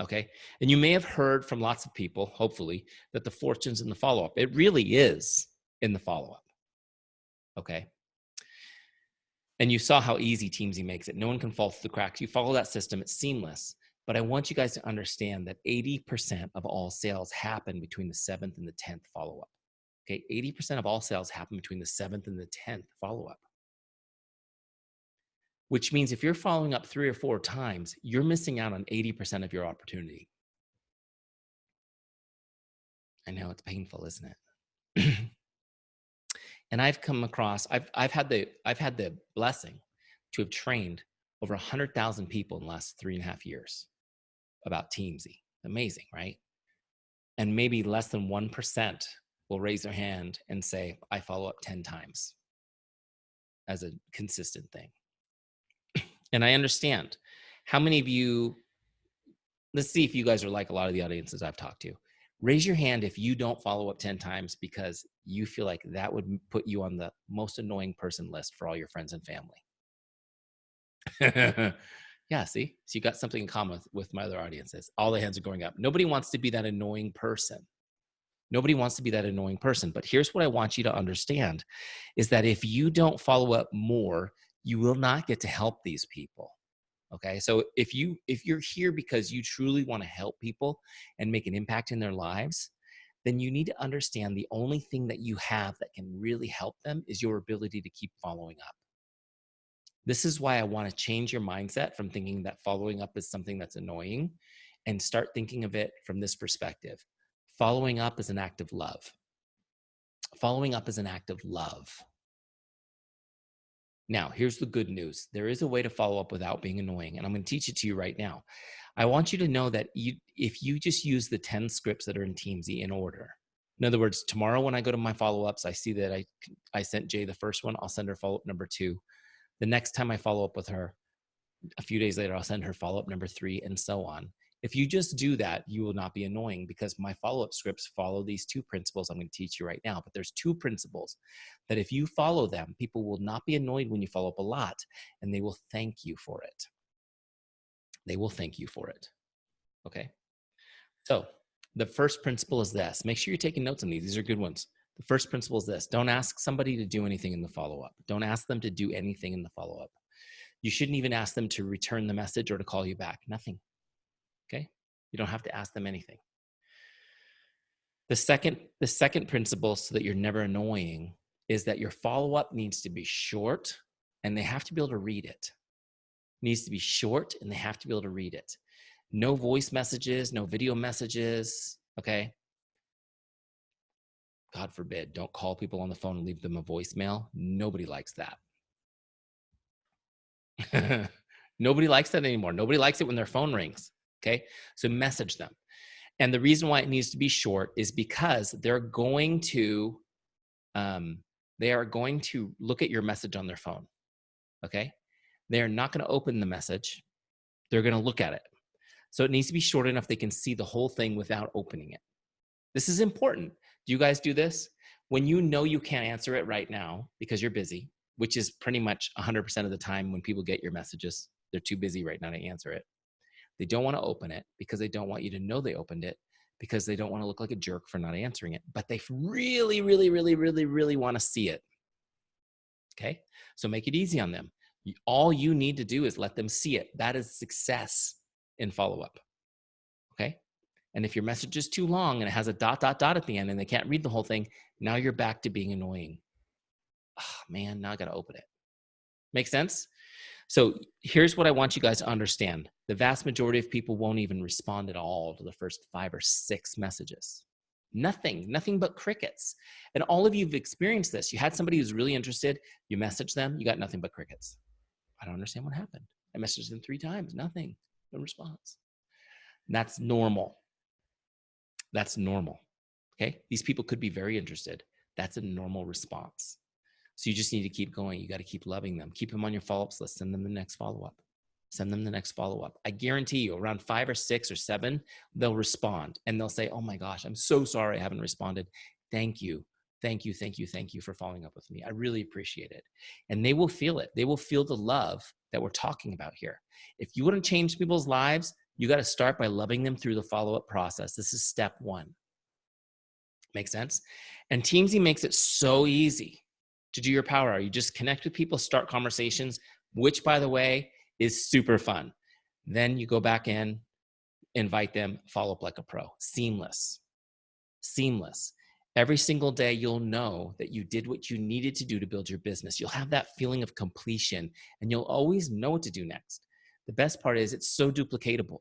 Okay. And you may have heard from lots of people, hopefully, that the fortune's in the follow-up. It really is in the follow-up. Okay. And you saw how easy Teamzy makes it. No one can fall through the cracks. You follow that system, it's seamless. But I want you guys to understand that 80% of all sales happen between the 7th and the 10th follow-up. Okay, 80% of all sales happen between the 7th and the 10th follow-up. Which means if you're following up 3 or 4 times, you're missing out on 80% of your opportunity. I know it's painful, isn't it? And I've come across, I've had the blessing to have trained over 100,000 people in the last 3.5 years about Teamzy. Amazing, right? And maybe less than 1% will raise their hand and say, I follow up 10 times as a consistent thing. And I understand. How many of you, let's see if you guys are like a lot of the audiences I've talked to. Raise your hand if you don't follow up 10 times because you feel like that would put you on the most annoying person list for all your friends and family. Yeah, see? So you got something in common with my other audiences. All the hands are going up. Nobody wants to be that annoying person. Nobody wants to be that annoying person. But here's what I want you to understand is that if you don't follow up more, you will not get to help these people. Okay. So if you're here because you truly want to help people and make an impact in their lives, then you need to understand the only thing that you have that can really help them is your ability to keep following up. This is why I want to change your mindset from thinking that following up is something that's annoying and start thinking of it from this perspective. Following up is an act of love. Following up is an act of love. Now, here's the good news. There is a way to follow up without being annoying, and I'm going to teach it to you right now. I want you to know that if you just use the 10 scripts that are in Teamzy in order. In other words, tomorrow when I go to my follow-ups, I see that I sent Jay the first one. I'll send her follow-up number 2. The next time I follow up with her, a few days later, I'll send her follow-up number 3, and so on. If you just do that, you will not be annoying because my follow-up scripts follow these 2 principles I'm going to teach you right now. But there's 2 principles that if you follow them, people will not be annoyed when you follow up a lot, and they will thank you for it. They will thank you for it. Okay? So the first principle is this. Make sure you're taking notes on these. These are good ones. The first principle is this. Don't ask somebody to do anything in the follow-up. Don't ask them to do anything in the follow-up. You shouldn't even ask them to return the message or to call you back. Nothing. Okay? You don't have to ask them anything. The second principle, so that you're never annoying, is that your follow-up needs to be short and they have to be able to read it. It needs to be short and they have to be able to read it. No voice messages, no video messages, okay? God forbid, don't call people on the phone and leave them a voicemail. Nobody likes that. Nobody likes that anymore. Nobody likes it when their phone rings, okay? So message them. And the reason why it needs to be short is because they're going to look at your message on their phone, okay? They're not going to open the message. They're going to look at it. So it needs to be short enough they can see the whole thing without opening it. This is important. Do you guys do this? When you know you can't answer it right now because you're busy, which is pretty much 100% of the time when people get your messages, they're too busy right now to answer it. They don't want to open it because they don't want you to know they opened it, because they don't want to look like a jerk for not answering it, but they really, really, really, really, really want to see it. Okay? So make it easy on them. All you need to do is let them see it. That is success in follow-up. Okay? And if your message is too long and it has a ... at the end and they can't read the whole thing, now you're back to being annoying. Oh man, now I got to open it. Make sense? So here's what I want you guys to understand. The vast majority of people won't even respond at all to the first 5 or 6 messages. Nothing but crickets. And all of you have experienced this. You had somebody who's really interested, you message them, you got nothing but crickets. I don't understand what happened. I messaged them 3 times, nothing, no response. And that's normal. That's normal. Okay? These people could be very interested. That's a normal response. So you just need to keep going. You got to keep loving them. Keep them on your follow-ups list. Send them the next follow-up. Send them the next follow-up. I guarantee you around 5 or 6 or 7, they'll respond and they'll say, oh my gosh, I'm so sorry I haven't responded. Thank you. Thank you, thank you, thank you for following up with me. I really appreciate it. And they will feel it. They will feel the love that we're talking about here. If you want to change people's lives, you got to start by loving them through the follow-up process. This is step 1. Make sense? And Teamzy makes it so easy to do your power hour. You just connect with people, start conversations, which, by the way, is super fun. Then you go back in, invite them, follow up like a pro. Seamless. Seamless. Every single day, you'll know that you did what you needed to do to build your business. You'll have that feeling of completion, and you'll always know what to do next. The best part is it's so duplicatable.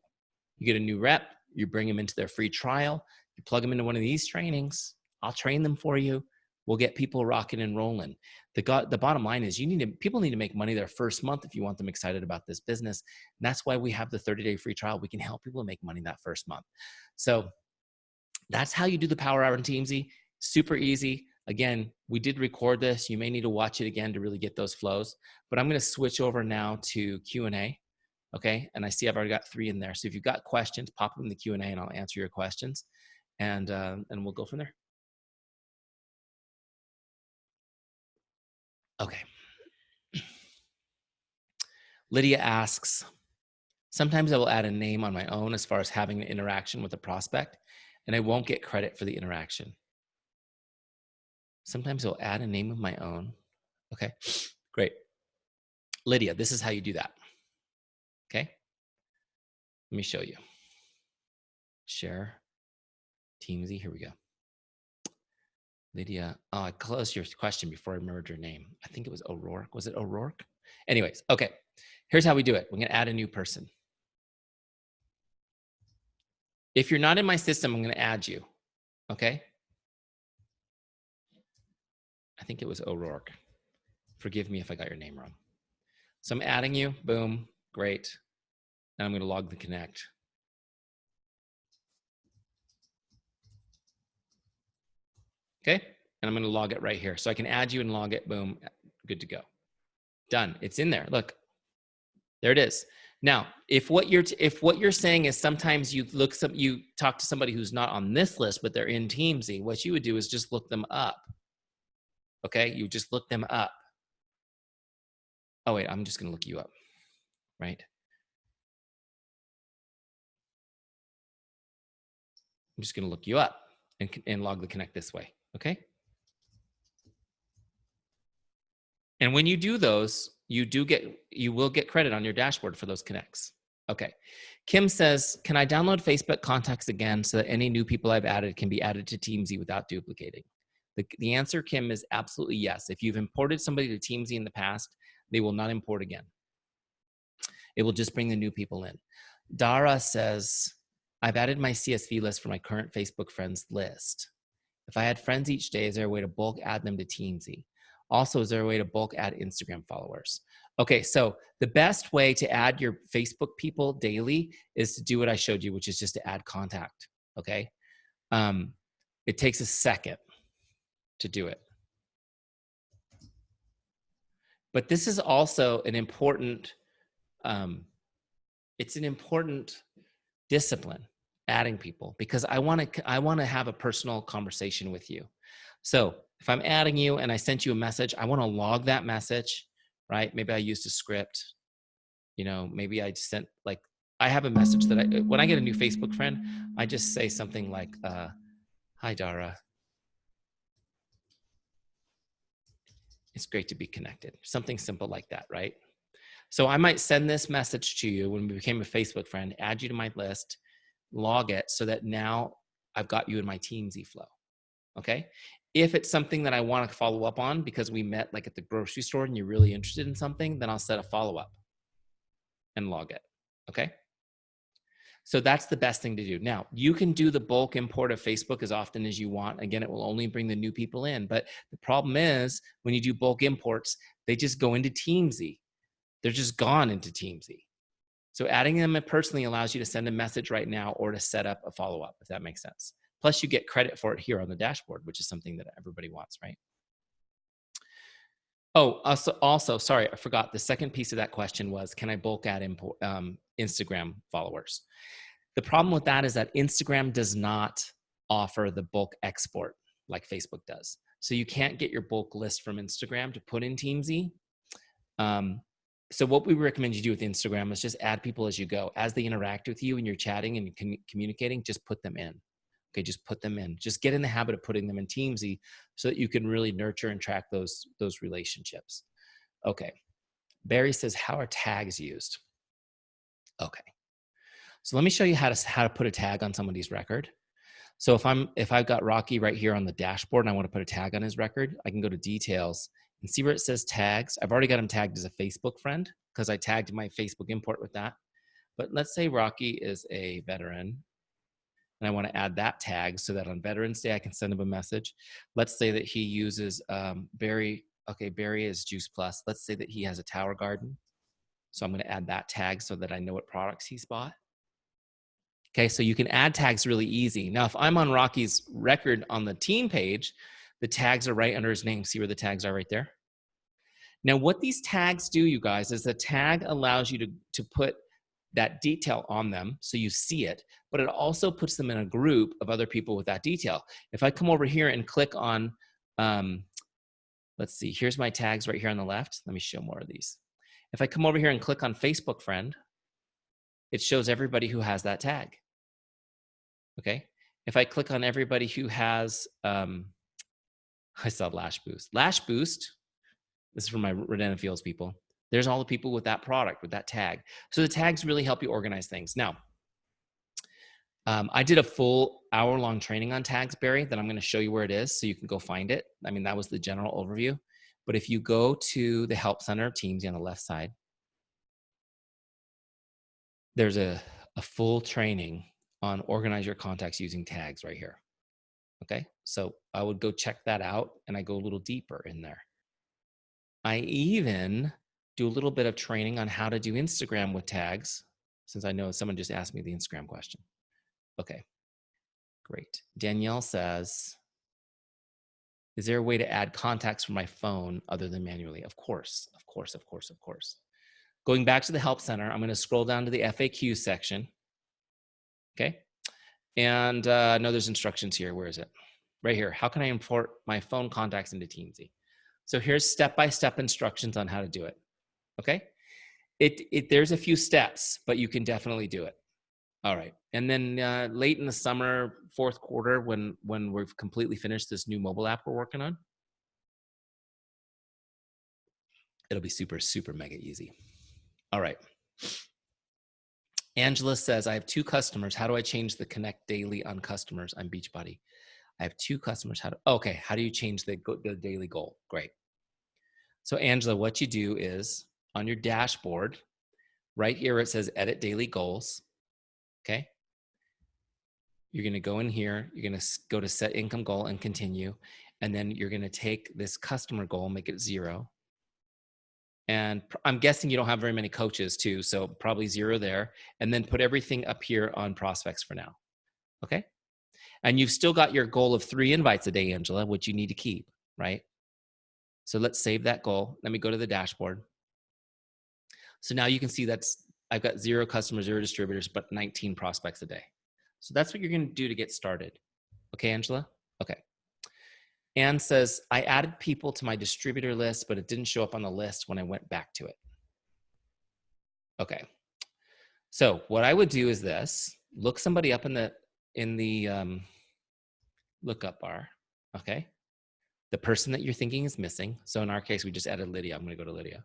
You get a new rep, you bring them into their free trial, you plug them into one of these trainings, I'll train them for you. We'll get people rocking and rolling. The bottom line is people need to make money their first month if you want them excited about this business. And that's why we have the 30-day free trial. We can help people make money that first month. So that's how you do the power hour in Teamzy. Super easy. Again, we did record this. You may need to watch it again to really get those flows. But I'm going to switch over now to Q&A. Okay. And I see I've already got 3 in there. So if you've got questions, pop them in the Q&A and I'll answer your questions. And we'll go from there. Okay. Lydia asks, sometimes I will add a name on my own as far as having an interaction with a prospect, and I won't get credit for the interaction. Sometimes I'll add a name of my own. Okay, great. Lydia, this is how you do that. Okay, let me show you. Share Teamzy, here we go. Lydia, oh, I closed your question before I remembered your name. I think it was O'Rourke. Was it O'Rourke? Anyways, okay. Here's how we do it. We're gonna add a new person. If you're not in my system, I'm gonna add you, okay? I think it was O'Rourke. Forgive me if I got your name wrong. So I'm adding you, boom, great. Now I'm gonna log the connect. Okay, and I'm gonna log it right here. So I can add you and log it, boom, good to go. Done, it's in there, look. There it is. Now, if what you're saying is sometimes you talk to somebody who's not on this list, but they're in Teamzy, what you would do is just look them up. Okay, you just look them up. Oh wait, I'm just gonna look you up, right? I'm just gonna look you up and log the connect this way, okay? And when you do those, you will get credit on your dashboard for those connects. Okay. Kim says, can I download Facebook contacts again so that any new people I've added can be added to Teamzy without duplicating? The answer, Kim, is absolutely yes. If you've imported somebody to Teamzy in the past, they will not import again. It will just bring the new people in. Dara says, I've added my CSV list for my current Facebook friends list. If I add friends each day, is there a way to bulk add them to Teamzy? Also, is there a way to bulk add Instagram followers? Okay, so the best way to add your Facebook people daily is to do what I showed you, which is just to add contact, okay? It takes a second to do it. But this is also an important, it's an important discipline, adding people, because I want to have a personal conversation with you. So if I'm adding you and I sent you a message, I want to log that message, right? Maybe I used a script, you know, maybe I sent like, I have a message that when I get a new Facebook friend, I just say something like, hi, Dara. It's great to be connected. Something simple like that, right? So I might send this message to you when we became a Facebook friend, add you to my list, log it so that now I've got you in my Teamzy flow, okay? If it's something that I want to follow up on because we met like at the grocery store and you're really interested in something, then I'll set a follow-up, and log it. Okay. So that's the best thing to do. Now, you can do the bulk import of Facebook as often as you want. Again, it will only bring the new people in. But the problem is when you do bulk imports, they just go into Teamzy. They're just gone into Teamzy. So adding them personally allows you to send a message right now or to set up a follow-up, if that makes sense. Plus, you get credit for it here on the dashboard, which is something that everybody wants, right? Oh, also, sorry, I forgot. The second piece of that question was, can I bulk add Instagram followers? The problem with that is that Instagram does not offer the bulk export like Facebook does. So you can't get your bulk list from Instagram to put in Teamzy. So what we recommend you do with Instagram is just add people as you go. As they interact with you and you're chatting and communicating, just put them in. Okay, just put them in. Just get in the habit of putting them in Teamzy so that you can really nurture and track those relationships. Okay, Barry says, how are tags used? Okay, so let me show you how to put a tag on somebody's record. So if I've got Rocky right here on the dashboard and I want to put a tag on his record, I can go to details and see where it says tags. I've already got him tagged as a Facebook friend because I tagged my Facebook import with that. But let's say Rocky is a veteran and I want to add that tag so that on Veterans Day I can send him a message. Let's say that he uses Barry. Okay, Barry is Juice Plus. Let's say that he has a Tower Garden. So I'm going to add that tag so that I know what products he's bought. Okay, so you can add tags really easy. Now, if I'm on Rocky's record on the team page, the tags are right under his name. See where the tags are right there? Now, what these tags do, you guys, is the tag allows you to put that detail on them so you see it, but it also puts them in a group of other people with that detail. If I come over here and click on, let's see, here's my tags right here on the left. Let me show more of these. If I come over here and click on Facebook friend, it shows everybody who has that tag. Okay. If I click on everybody who has, I saw Lash Boost. Lash Boost, this is for my Redena Fields people. There's all the people with that product, with that tag. So the tags really help you organize things. Now, I did a full hour-long training on tags, Barry, that I'm going to show you where it is so you can go find it. I mean, that was the general overview. But if you go to the Help Center of Teamzy on the left side, there's a full training on organize your contacts using tags right here. Okay, so I would go check that out and I go a little deeper in there. I even do a little bit of training on how to do Instagram with tags, since I know someone just asked me the Instagram question. Okay, great. Danielle says, is there a way to add contacts from my phone other than manually? Of course, of course, of course, of course. Going back to the Help Center, I'm going to scroll down to the FAQ section. Okay, and no, there's instructions here. Where is it? Right here. How can I import my phone contacts into Teamzy? So here's step-by-step instructions on how to do it. Okay, there's a few steps, but you can definitely do it. All right, and then late in the summer, fourth quarter, when we've completely finished this new mobile app we're working on, it'll be super, super mega easy. All right. Angela says, I have 2 customers. How do I change the connect daily on customers? I'm Beachbody. I have 2 customers. Okay, how do you change the daily goal? Great. So Angela, what you do is on your dashboard, right here, it says edit daily goals. Okay. You're going to go in here, you're going to go to set income goal and continue. And then you're going to take this customer goal, make it 0. And I'm guessing you don't have very many coaches too, so probably 0 there. And then put everything up here on prospects for now. Okay. And you've still got your goal of 3 invites a day, Angela, which you need to keep, right? So let's save that goal. Let me go to the dashboard. So now you can see I've got 0 customers, 0 distributors, but 19 prospects a day. So that's what you're going to do to get started. Okay, Angela? Okay. Anne says, I added people to my distributor list, but it didn't show up on the list when I went back to it. Okay. So what I would do is this, look somebody up in the lookup bar. Okay. The person that you're thinking is missing. So in our case, we just added Lydia. I'm going to go to Lydia.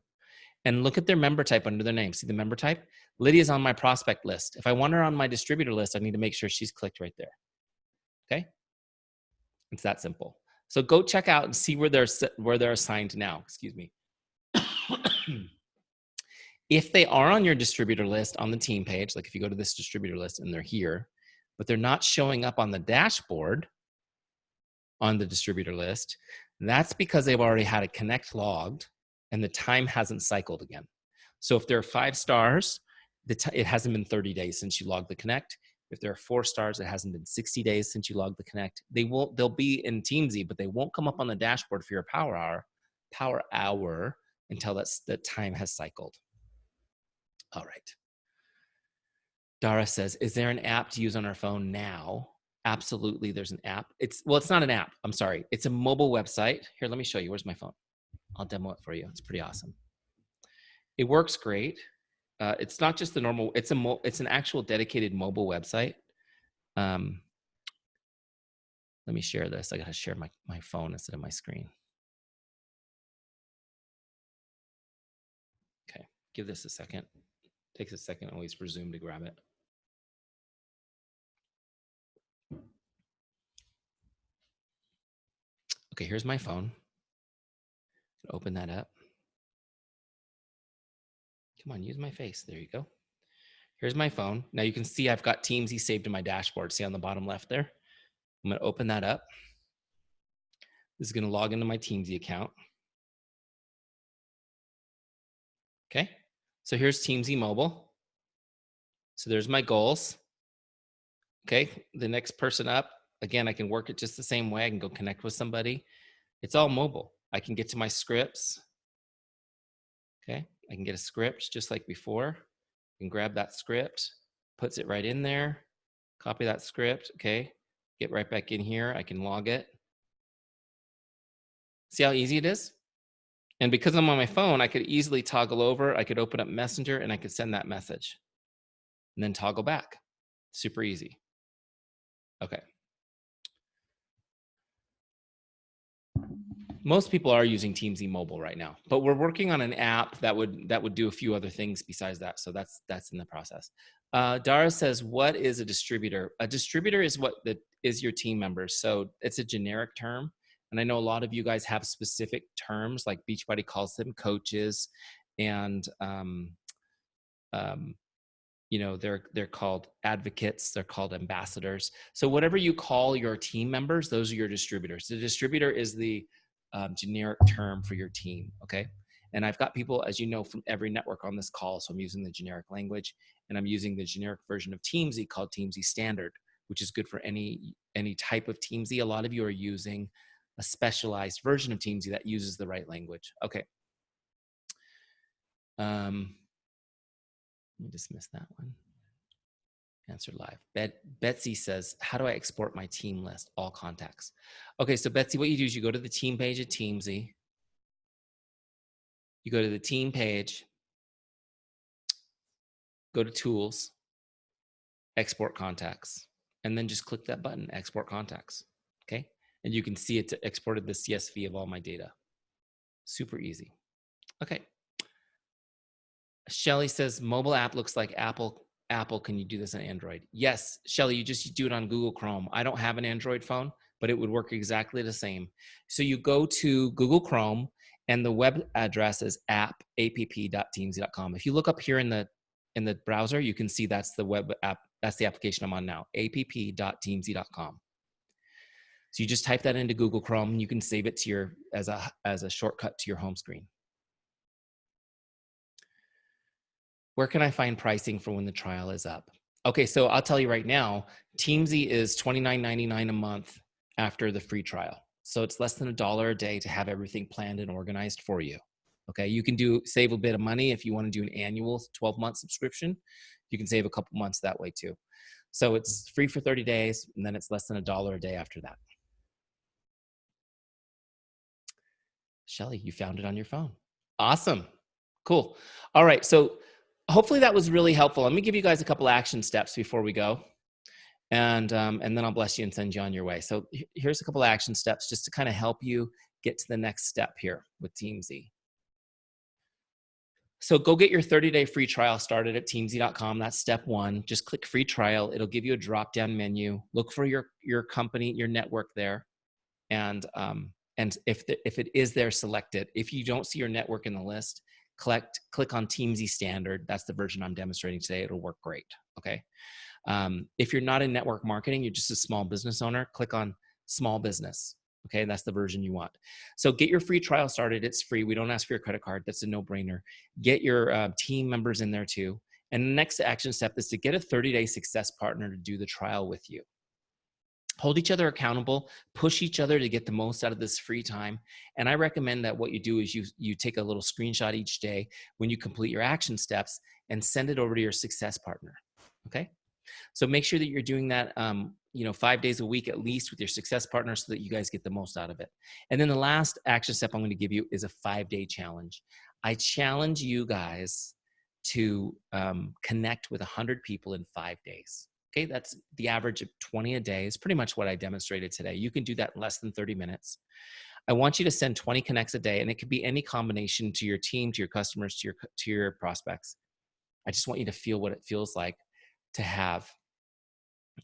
And look at their member type under their name. See the member type? Lydia's on my prospect list. If I want her on my distributor list, I need to make sure she's clicked right there. Okay? It's that simple. So go check out and see where they're assigned now. Excuse me. If they are on your distributor list on the team page, like if you go to this distributor list and they're here, but they're not showing up on the dashboard on the distributor list, that's because they've already had a connect logged and the time hasn't cycled again. So if there are 5 stars, it hasn't been 30 days since you logged the connect. If there are 4 stars, it hasn't been 60 days since you logged the connect. They'll be in Teamzy, but they won't come up on the dashboard for your power hour until the time has cycled. All right. Dara says, is there an app to use on our phone now? Absolutely, there's an app. It's not an app. I'm sorry. It's a mobile website. Here, let me show you. Where's my phone? I'll demo it for you. It's pretty awesome. It works great. It's not just the normal. It's an actual dedicated mobile website. Let me share this. I got to share my phone instead of my screen. Okay, give this a second. Takes a second always for Zoom to grab it. Okay, here's my phone. Open that up. Come on, use my face. There you go. Here's my phone. Now you can see I've got Teamzy saved in my dashboard. See on the bottom left there? I'm going to open that up. This is going to log into my Teamzy account. Okay, so here's Teamzy Mobile. So there's my goals. Okay, the next person up, again, I can work it just the same way. I can go connect with somebody. It's all mobile. I can get to my scripts. Okay, I can get a script just like before. I can grab that script, puts it right in there, copy that script. Okay, get right back in here. I can log it. See how easy it is? And because I'm on my phone, I could easily toggle over. I could open up Messenger and I could send that message and then toggle back. Super easy. Okay. Most people are using Teamzy Mobile right now, but we're working on an app that would do a few other things besides that. So that's in the process. Dara says, what is a distributor? A distributor is is your team members. So it's a generic term. And I know a lot of you guys have specific terms, like Beachbody calls them coaches, and you know, they're called advocates, they're called ambassadors. So whatever you call your team members, those are your distributors. The distributor is the generic term for your team, okay? And I've got people, as you know, from every network on this call, so I'm using the generic language, and I'm using the generic version of Teamzy called Teamzy Standard, which is good for any type of Teamzy. A lot of you are using a specialized version of Teamzy that uses the right language. Okay. Let me dismiss that one. Answer live. Betsy says, how do I export my team list? All contacts. Okay, so Betsy, what you do is you go to the team page at Teamzy. You go to the team page, go to tools, export contacts, and then just click that button, export contacts. Okay, and you can see it's exported the CSV of all my data. Super easy. Okay. Shelly says, mobile app looks like Apple. Can you do this on Android? Yes, Shelly, you just do it on Google Chrome. I don't have an Android phone, but it would work exactly the same. So you go to Google Chrome and the web address is app.teamzy.com. If you look up here in the browser, you can see that's the web app, that's the application I'm on now, app.teamzy.com. So you just type that into Google Chrome and you can save it to as a shortcut to your home screen. Where can I find pricing for when the trial is up? Okay, so I'll tell you right now, Teamzy is $29.99 a month after the free trial. So it's less than $1 a day to have everything planned and organized for you. Okay, you can save a bit of money if you want to do an annual 12-month subscription. You can save a couple months that way too. So it's free for 30 days, and then it's less than $1 a day after that. Shelly, you found it on your phone. Awesome. Cool. All right, so hopefully that was really helpful. Let me give you guys a couple action steps before we go. And then I'll bless you and send you on your way. So here's a couple action steps just to kind of help you get to the next step here with Teamzy. So go get your 30-day free trial started at teamzy.com. That's step one. Just click free trial. It'll give you a drop-down menu. Look for your company, your network there. And if it is there, select it. If you don't see your network in the list, click on Teamzy Standard. That's the version I'm demonstrating today. It'll work great. Okay. If you're not in network marketing, you're just a small business owner, click on small business. Okay, that's the version you want. So get your free trial started. It's free. We don't ask for your credit card. That's a no-brainer. Get your team members in there too. And the next action step is to get a 30-day success partner to do the trial with you. Hold each other accountable, push each other to get the most out of this free time. And I recommend that what you do is you take a little screenshot each day when you complete your action steps and send it over to your success partner. Okay. So make sure that you're doing that, 5 days a week at least with your success partner so that you guys get the most out of it. And then the last action step I'm going to give you is a 5-day challenge. I challenge you guys to connect with 100 people in 5 days. Okay, that's the average of 20 a day. Is pretty much what I demonstrated today. You can do that in less than 30 minutes. I want you to send 20 connects a day, and it could be any combination to your team, to your customers, to your prospects. I just want you to feel what it feels like to have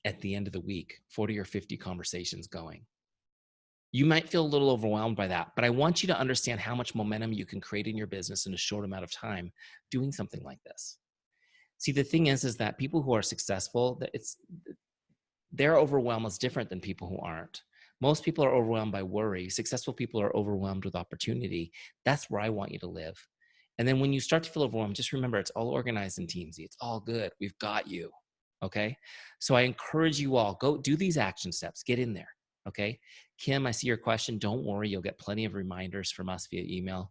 at the end of the week 40 or 50 conversations going. You might feel a little overwhelmed by that, but I want you to understand how much momentum you can create in your business in a short amount of time doing something like this. See, the thing is that people who are successful, their overwhelm is different than people who aren't. Most people are overwhelmed by worry. Successful people are overwhelmed with opportunity. That's where I want you to live. And then when you start to feel overwhelmed, just remember it's all organized in Teamzy. It's all good. We've got you. Okay. So I encourage you all, go do these action steps, get in there. Okay. Kim, I see your question. Don't worry. You'll get plenty of reminders from us via email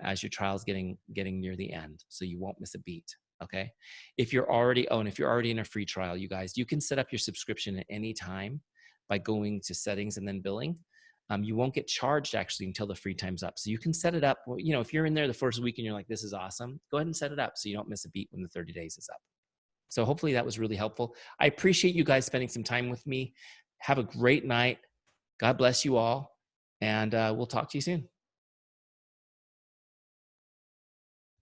as your trial's getting near the end. So you won't miss a beat. Okay. If you're already in a free trial, you guys, you can set up your subscription at any time by going to settings and then billing. You won't get charged actually until the free time's up. So you can set it up. If you're in there the first week and you're like, this is awesome, go ahead and set it up so you don't miss a beat when the 30 days is up. So hopefully that was really helpful. I appreciate you guys spending some time with me. Have a great night. God bless you all. And we'll talk to you soon.